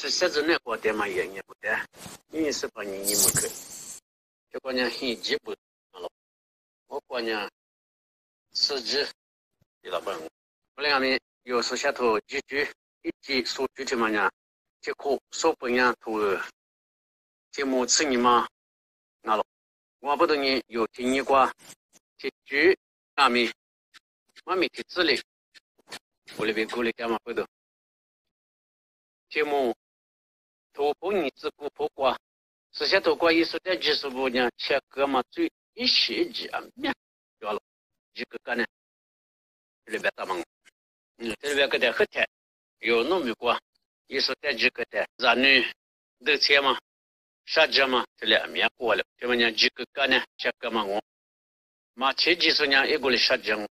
是写字那个点嘛也不得，因为是把你不可，就关键很基本了。我关键实际的老板，我两面有时下头几句一句说具体嘛呢，结果说不样头节目吃你嘛，那了，我不懂你有听你过，几句那面我没提字嘞，我那边过来干嘛不懂，节目。头部你只顾不过，实下头过艺术的技术部呢，切割嘛最一些几啊面，对了，一个个呢，这里边大忙，这里边个的后台有弄没过，艺术的几个的，咱女都切嘛，啥子嘛，这里面过了，这么呢几个个呢，切割嘛我，嘛切技术呢一个里啥子我，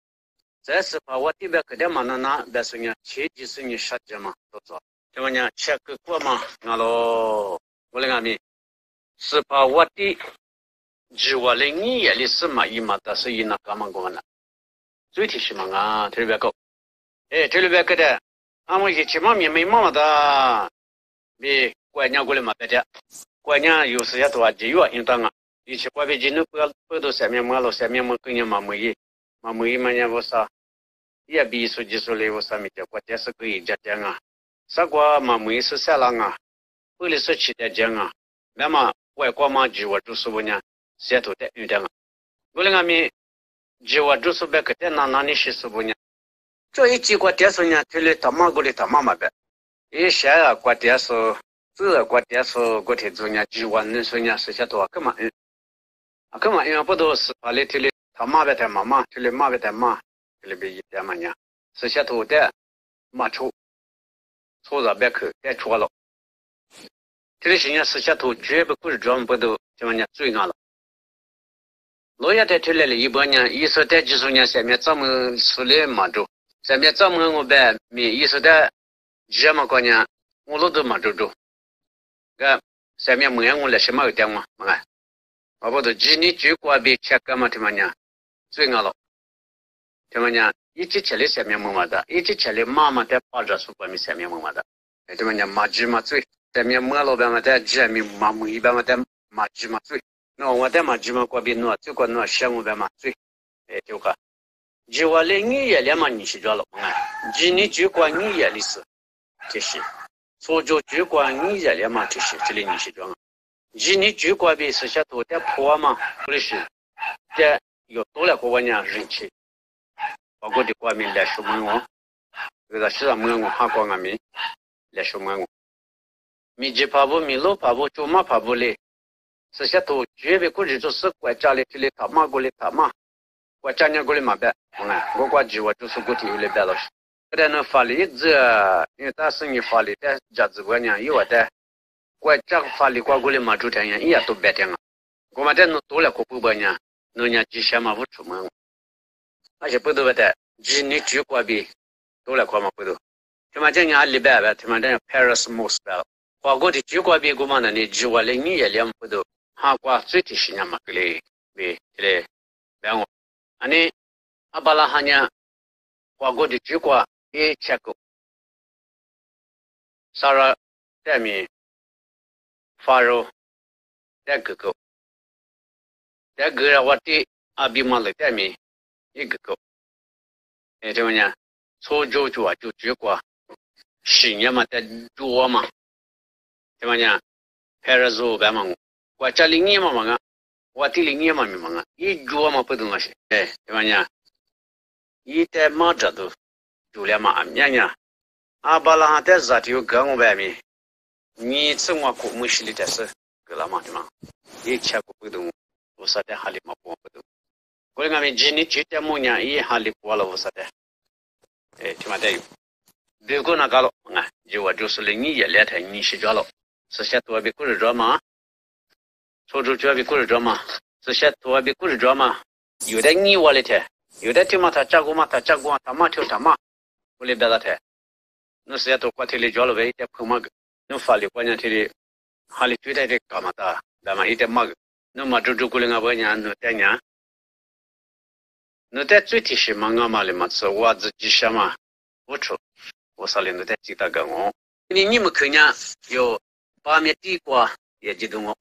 这是把我这边个的嘛那边说呢，切技术呢啥子嘛都做。这么呢，切个过嘛，俺喽，我那边是把我的我的你也的是嘛，一嘛的是一那干嘛过呢？最提示嘛啊，这里边够，这里边个的，俺们一起嘛没嘛的，比过年过来嘛的，过年有时间多节约应当啊，一起过别今天不到三面嘛了，三面嘛跟人嘛没嘛呢我啥，也比手机说的我啥没得，过电视可以讲讲啊。啥个嘛没是啥浪啊，为了是起的讲啊，那么外国嘛就我就是我呢，写头的有点啊，我那边就我就是别个的哪里是不呢？这一几个电视呢，这里他妈过来他妈嘛的，一些啊个电视，这个电视个天中呢，就我能说呢是些多干嘛？干嘛？因为不都是把里这里他妈别的妈妈，这里妈别的妈，这里边一点嘛呢，是些头的马出。错了别去，别错了。这里现在是下头绝不不是专门不都怎么讲最难了。老爷在这里了一百年，一说在技术年下面咱们出来马州，下面咱们我把米一说在这么过年，我老都马州州，个下面没我来什么有点嘛，哎，我不都今年最过比切干嘛怎么讲最难了，怎么讲？一起起来下面么的，一起起来妈妈在抱着书包里下面么的，这么讲马鸡嘛最，下面么老板嘛在这面马母一般嘛在马鸡嘛最，那我在马鸡嘛过边弄，最过弄项目边嘛最，就个，就我来你也连嘛你是着了，今年就过你也的是，这是，所就就过你也连嘛这是，这里你是着，今年就过边是下头在破嘛，不是，这有多了个我呢人气。包括的国民来说我，这个市场我哈过俺们来说我，米吉跑步、米路跑步、周马跑步嘞，这些都绝对估计就是国家的这里他妈过来他妈，国家人过来嘛呗，我国计我就是个体有来白老师，但那法律这，因为但是你法律的价值观念有的，国家法律过过来嘛，主天人也都白听啊，我们这弄多了可不白呢，弄年几千嘛不出门。而且不都的，今年最过比多了块嘛不都，他妈这年里边吧，他妈这 Paris most 吧，华国的最过比我们那里就我来你也两不都，韩国最低是年嘛个嘞，对嘞，然后，安尼阿巴拉哈呢，华国的最过也切够，啥了带米，发肉，带狗狗，带狗了我的阿比嘛来带米。一个狗，这么呢？初就结果10年嘛，在做嘛，怎么呢？拍了做白嘛，我这里年嘛嘛啊，我这里年嘛没嘛啊，一做嘛不懂啊是，怎么呢？一代嘛这都做了嘛，呢？阿巴拉在这就跟我外面，你吃我苦没实力的是，够了嘛对吗？一切不懂，我说的哈里嘛不懂。我那边今年就在某年一哈里过了我说的，听嘛的有，别个那个了，就我就是零一来台你是着了，是些多比故事着嘛，初中就比故事着嘛，是些多比故事着嘛，有的你我来台，有的听嘛他加过嘛他加过他妈跳他妈，我来别个台，那是些多过台里着了呗，一点碰嘛个，那法律观念台里，哈里最大的干嘛的，干嘛一点嘛个，那么周过来我年那带年。那在最提示嘛，俺嘛的嘛是我自己想嘛，我说领导在记得跟我，你们看呀，有八面地瓜也激动哦。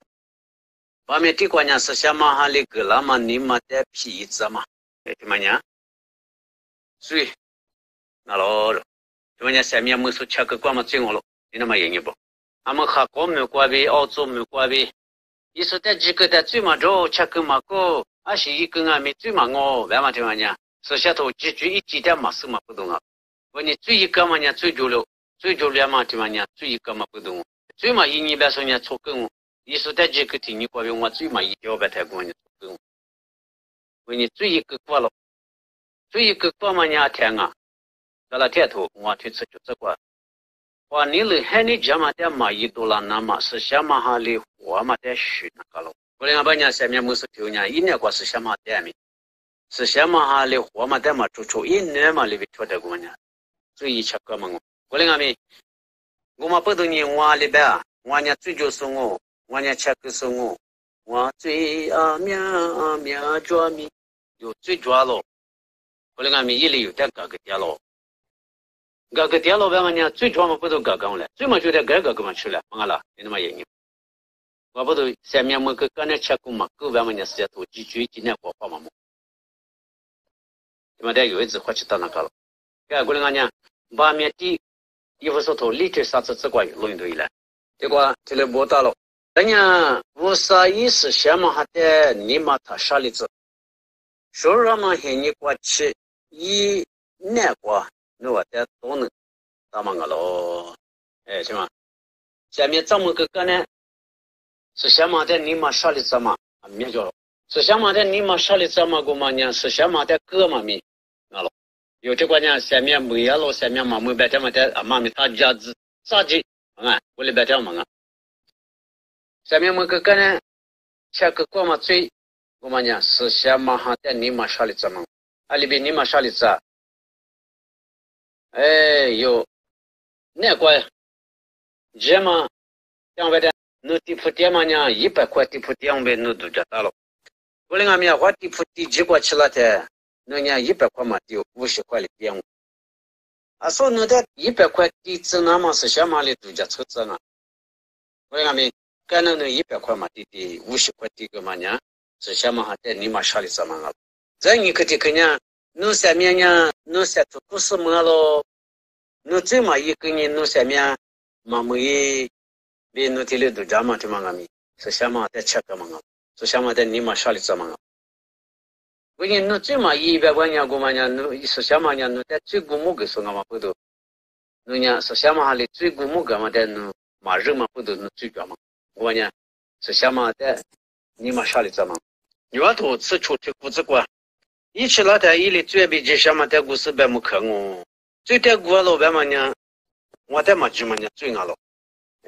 八面地瓜呢是下马哈里格拉嘛，你们的皮子嘛，怎么样？所以那喽，怎么样？下面没说吃个瓜嘛，最好了，你那么严不？俺们韩国没瓜呗，澳洲没瓜呗。意思在几个的最嘛着吃个嘛个，还是一个俺们最嘛哦，为嘛怎么样？是下头几句一几点嘛是嘛不懂啊？我你最一个嘛呢最主流嘛怎么样？最一个嘛不懂，最嘛一年别说呢错跟我，意思在几个天你瓜呗，我最嘛一条白太过呢错跟我，我你最一个瓜了，最一个瓜嘛呢天啊，到了天头我推出就这瓜。话你了喊你家嘛的嘛一多了，那么是下嘛哈里活嘛的许那个了。我两把年下面没是头年，一年过是下嘛的米，是下嘛哈里活嘛的嘛出一年嘛里边脱的过年，所以吃个嘛我两个我嘛不懂你我里边啊，我呢最就是我呢吃个是我最面抓米有最抓了，我两个一里有点个点了。个电脑板嘛呢，最主要不都搞了，最嘛就得个嘛去了，完了，你那么严。我不都下面么个刚才吃过嘛，狗板嘛呢是要投几句今年过跑嘛么，对嘛？得有一次回去到那个了，过来呢，把面地衣服上头立体啥子这块录音都有了，结果这里摸到了，人家无啥意思，先嘛还得你嘛他啥例子，说让嘛喊你过去一年过。那我在多能打嘛个咯，哎，是吗？下面这么个呢，是下面的你嘛啥的怎么啊？没叫了，是下面的你嘛啥的怎么个嘛呢？是下面的哥嘛咪，那了，有这个呢，下面没呀咯，下面嘛没白天嘛的啊妈咪他家子啥子啊？我里白天嘛啊，下面么个呢？下个过嘛最，我嘛呢是下面哈的你嘛啥的怎么？啊里边你嘛啥的咋？哎有，那个，这嘛，像外头弄地铺店嘛呢，100块地铺店呗，弄都知道了。我那个面花地铺地几过去了的，那年100块嘛，就50块的店。啊，说弄的100块地子那么是小马的度假车子呢？我那个面干了那100块嘛，地50块地个嘛呢，是小马还在你妈啥的怎么了？这你可得看呢，弄下面呢，弄下头不是么咯？弄这么一个人弄下面，嘛没。别弄天里都这么的嘛咪，是什么在吃个嘛？是什么在你妈啥里做嘛？我讲弄这么100块钱个嘛呢？弄是什么呢？弄在最古木个是我嘛不都？弄呢是什么哈里最古木个嘛在弄马肉嘛不都弄最个嘛？我讲是什么在你妈啥里做嘛？牛头吃出这股子过，一起老太一里最比这什么在股市白木看我，最在股老板嘛呢？我在嘛就嘛呢最俺了。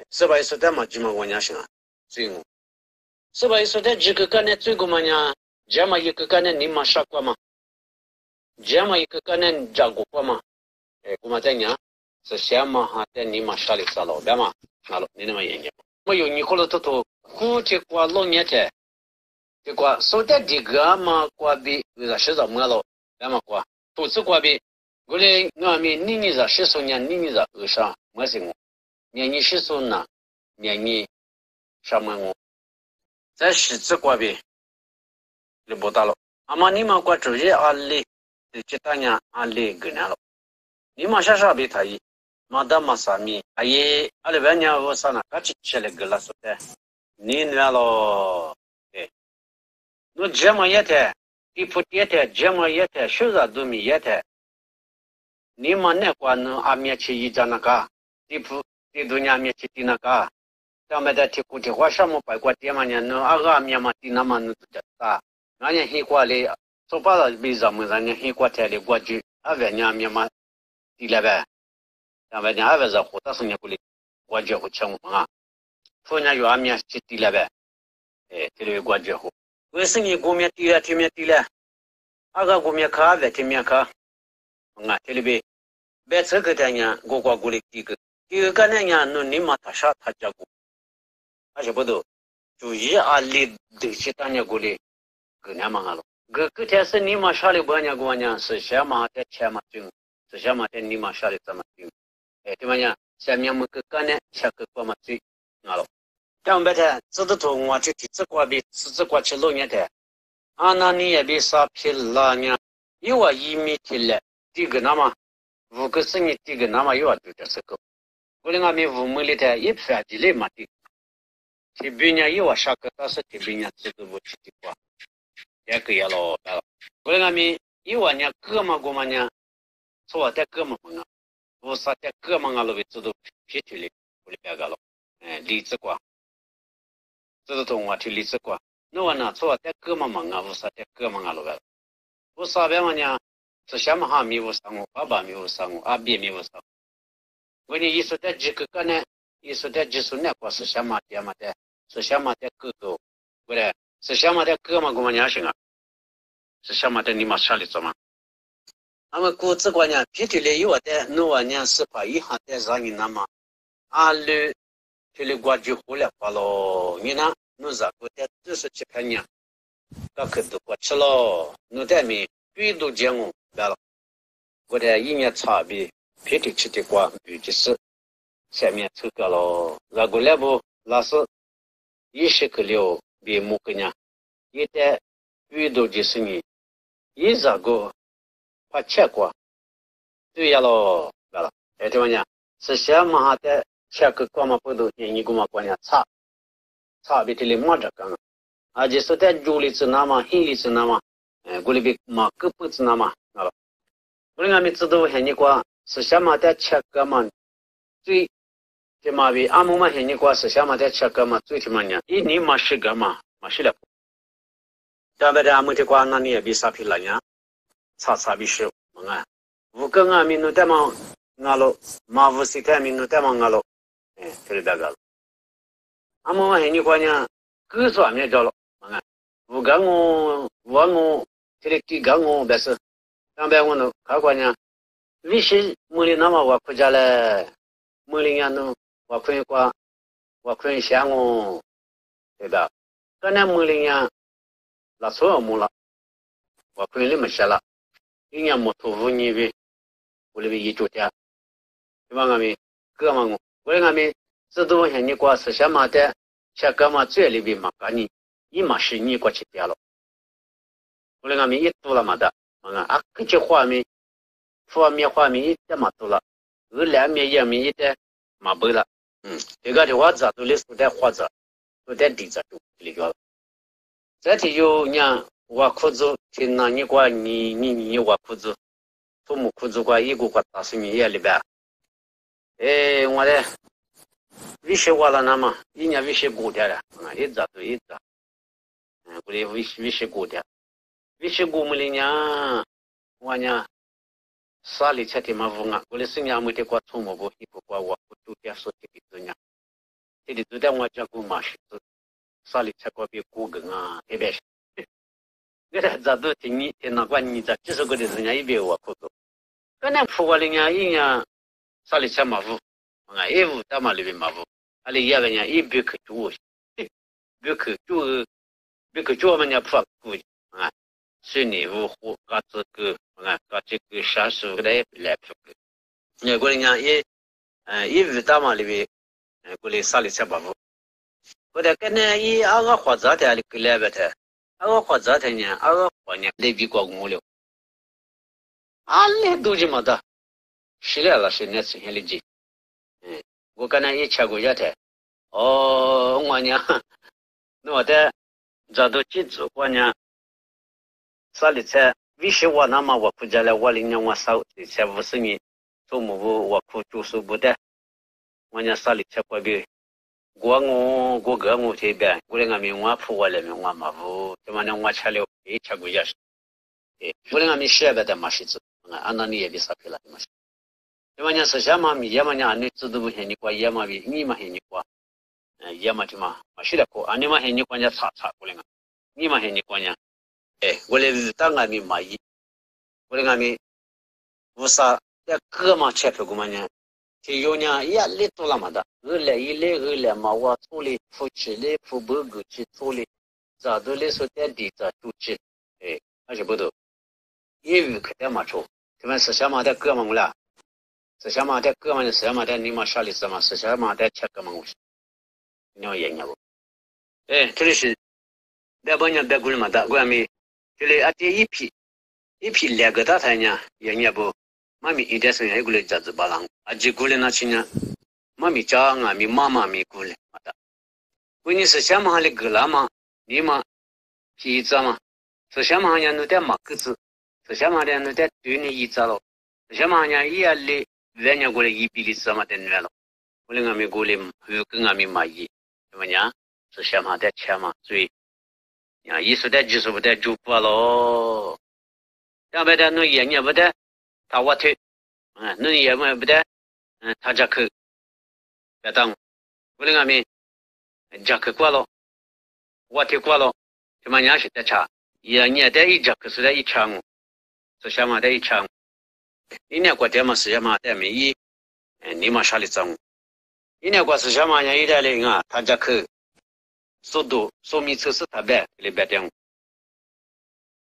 是吧？是在嘛？就嘛我娘想啊，最我是吧？是在几个干呢？最个嘛呢？这么一个干呢？你嘛啥过嘛？这么一个干呢？加过过嘛？哎，我嘛在娘是先嘛哈在你嘛啥里啥老板嘛？那了，你那么研究？没有你过了头，估计过老年的，这过说的这个嘛过比为啥是怎么了？那么过，都是过比，我嘞我们你这10年，你这20没是我。年你是说呢？年你什么我？在十字过边，你不到了。阿妈你们过主意阿里，这大年阿里个年了。你们啥比他伊？马达马萨米，阿爷阿里边年我啥呢？赶紧起来个了说的。你那了，哎，我这么一天，地铺地天这么一天，手上都没一天。你们那过呢？阿面去一张那个地铺。地度伢面去地那个，咱们在提古提花什么白过地嘛呢？那阿个面嘛地那么弄就啥？俺家黑过来，说白了为什么咱家黑过台里过去？阿外伢面嘛地了呗？咱外伢阿外是胡大生伢过来过去胡抢啊？后伢有阿面去地了呗？哎，这里过去胡。为什么过面地了？地面地了？阿个过面卡外地面卡？啊，这里边别这个的呢，我过来地个。第二个呢，你嘛他啥他家过，而且不都，就一阿里的去当年过来，个年嘛了，个天是你嘛啥的不年过呢？是先嘛在钱嘛挣，是先嘛在你嘛啥的怎么挣？哎，对嘛呢？下面么个干呢，下个过么最啊了。讲白的，这都从我就提这瓜比这瓜去6年的，那你也别啥皮拉呢？有啊1米提了，这个那么5个生意这个那么有啊就这是个，我们5亩里头一片地里嘛的，这边呢有啊啥个，但是这边呢这个不去的瓜，也个也老了，我们有啊呢哥们我们呢，做的哥们啊。我啥的哥们啊，都被知道皮皮里，我里边个了，荔枝瓜，这是从我提荔枝瓜，那我呢，做的哥们啊，我啥的哥们啊，都个，我啥边嘛呢？是什么哈米我上我，爸爸米我上我，阿爸米我上，我呢，意思的几个呢？意思的技术呢，我是什么的嘛的，是什么的哥哥，我的是什么的哥们，我们娘行啊，是什么的你妈啥里做嘛？那么古这个呢，皮皮里有的，那我呢是把一行的让你那么，律皮里挂就回来话喽，你呢，那啥个的27块呢，那可都过去了，那代面最多讲我来了，我的1年差别，皮皮吃的瓜，尤其是下面这个喽，那个来不，那是20个了，别木个呢，一代最多就是你，一这个。把切过，对呀喽，来了，这玩意是什么哈的？切个干嘛不都你干嘛管呀？差别的里么着干啊？就是在主里是那么，黑里是那么，我里边嘛个不是那么，好了，我们知道很你瓜是什么的切个嘛？最起码比阿姆嘛很你瓜是什么的切个嘛？最起码呢，一年嘛10个嘛，10了。但别的阿姆的瓜那你也比啥皮了呢？差别是啊，5个啊，民族代嘛，俺喽，马武西代民族代嘛，俺喽，这里大个，俺们还你看呢，各说面着了，啊，5个我这里几个我不是，上边我呢，看看呢，为什么那么我国家嘞，么里呀呢，我可以qua，我可以想我，对吧？可能么里呀，那错么了，我可以那么写了。一年没投入你呗，我那边一周天，对吧？俺们哥们，我俺们这都现你过是什么的？像哥们这里边嘛，赶紧一码10年过去掉了，我俺们一多了嘛的，可就画面一点嘛多了，2面1面一点嘛不了，这个的话子都来说的画子，都在底子都里个了，这里有伢。我裤子听那你过你我裤子，父母裤子过一个过打死你也里边，我的微信过了那么1年微信过掉了，一直都一直，我的微信过掉，微信过没了呢，我呢啥里吃的嘛不啊，我的生涯没得过从我不一个过我不就点说这个字呢，这里都在我家过嘛是，啥里吃过别过个啊，特别是。这都听你听那管你这几十个的人家也别我哭哭，可能铺过人家一年啥里钱马虎，一屋大马里边马虎，阿里也个人一别去住，别去住我们家铺过水泥屋户搞这个搞这个30个来铺个，那个人家一屋大马里边过来啥里钱马虎，我的跟那个花杂的里个来边的。花杂的呢，花呢，那比过我了。那都这么大，是来了是那出现的几，我刚才也吃过一台，我呢，我的这都记住我呢，啥里菜，为什么那么我估计了，我领我少的才50年，做么不我苦就是不的，我呢啥里菜过别。我个我这边，我那个面我铺过来面我嘛不，怎么呢？我吃了也吃过也是，我那个面写不得嘛是子，按那你也别啥皮了嘛是，怎么呢？是什么面？要么呢？你知道不？现你过，要么比你嘛现你过，要么就嘛是了过，你嘛现你过人家查过来个，你嘛现你过人，我来当俺面嘛一，我那个面为啥在各嘛吃皮过嘛呢？这有呢，压力多了嘛的，二来嘛，我处理夫妻来夫不够去处理，咋都来说在地咋住去，还是不都，业余可点嘛出，这边是什么的各忙了，是想嘛的哥们是想嘛的你嘛啥里子嘛是想嘛的吃个嘛我是你要演不这里是在帮人别过嘛的我们这里啊这一批两个大太阳演不妈咪一点生意过来价值巴郎啊这过来那亲呢妈咪家啊咪妈妈咪过来嘛的问题是想嘛的个啦嘛你嘛皮子嘛是想嘛人都在马个子是想嘛人都在对你一着了是想嘛人一夜里人家过来一比例什么的来了过来我们过来有跟我们买一怎么样是想嘛的钱嘛所以呀艺术的技术的就不了要不然那演员不得他我推那演员不得他这个别当过来我们这个过了我推过了怎么样是的差演员的一这个是的一场是想嘛的一场一年过点嘛是想嘛的没一你嘛啥里脏一年过是想嘛人一代人啊他这个速度说明测试特别里边点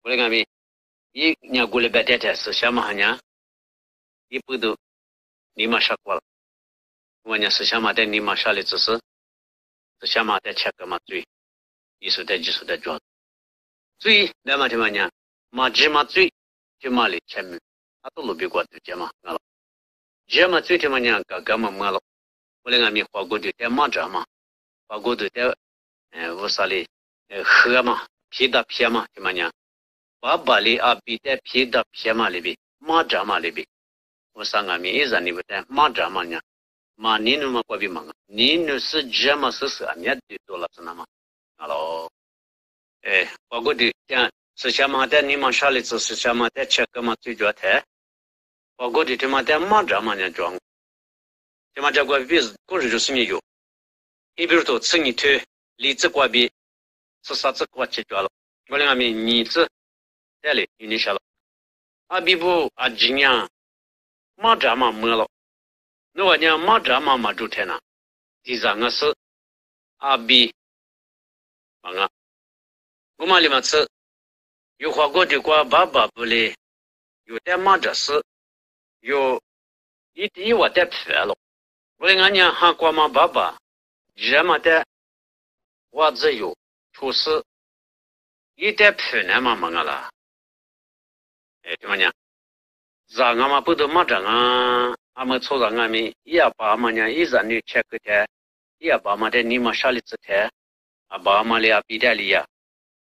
过来我们一年过来别点是想嘛人一不都你嘛啥过了我呢是想嘛的你嘛啥里只是想嘛的吃个嘛最艺术的技术的做最那么什么呢嘛只嘛最就嘛里前面他都路比过的这嘛了这嘛最什么呢个嘛嘛了我来我们花过的在嘛着嘛花过的在我啥里喝嘛皮的皮嘛什么呢把巴里啊比的皮的皮嘛里边嘛着嘛里边我上我们一直你不在嘛着嘛呢嘛你那么过比嘛你那是这么是啥你的多了是那么好包括的像是什么的你们啥里子是什么的吃个嘛最主要的包括的他妈的嘛着嘛呢装他妈这个比故事就是你有你比如说吃你推荔枝瓜比是啥子瓜吃着了我两个面你子这里你晓了啊比不啊今年嘛着嘛没了那我讲嘛着嘛住天呐第三个是啊比啊我嘛里面吃有花过的瓜爸爸不嘞有点嘛着是有一我在皮了我的俺娘喊过嘛爸爸这么的我只有出事一点皮呢嘛么个啦怎么样让俺嘛不都嘛着啊俺们凑上俺们也把嘛呢一人的吃个的也把嘛的你嘛啥里子的啊把嘛的比的里呀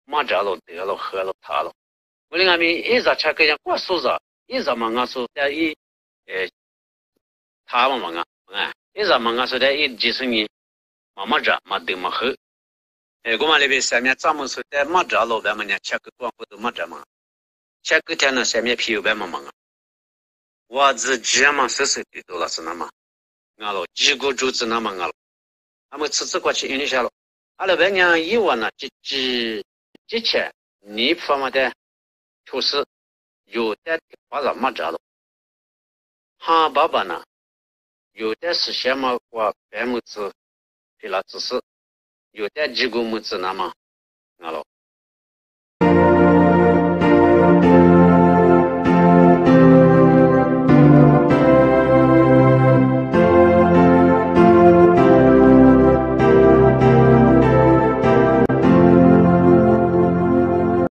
嘛着了得了喝了他了我的俺们一直吃个呀过数着一直嘛俺说的一他嘛啊一直嘛俺说的一就是你嘛着嘛得嘛喝我们那边下面咱们说的嘛着了咱们呢吃个光不都嘛着嘛吃个天呢下面皮有白嘛啊我自己嘛是的多了是那么俺了几个竹子那么俺了俺们吃过去印象了俺那边呢一万呢几千你发嘛的就是有的把咱嘛着了哈爸爸呢有的是什么我白木子给了只是有的几个木子那么俺了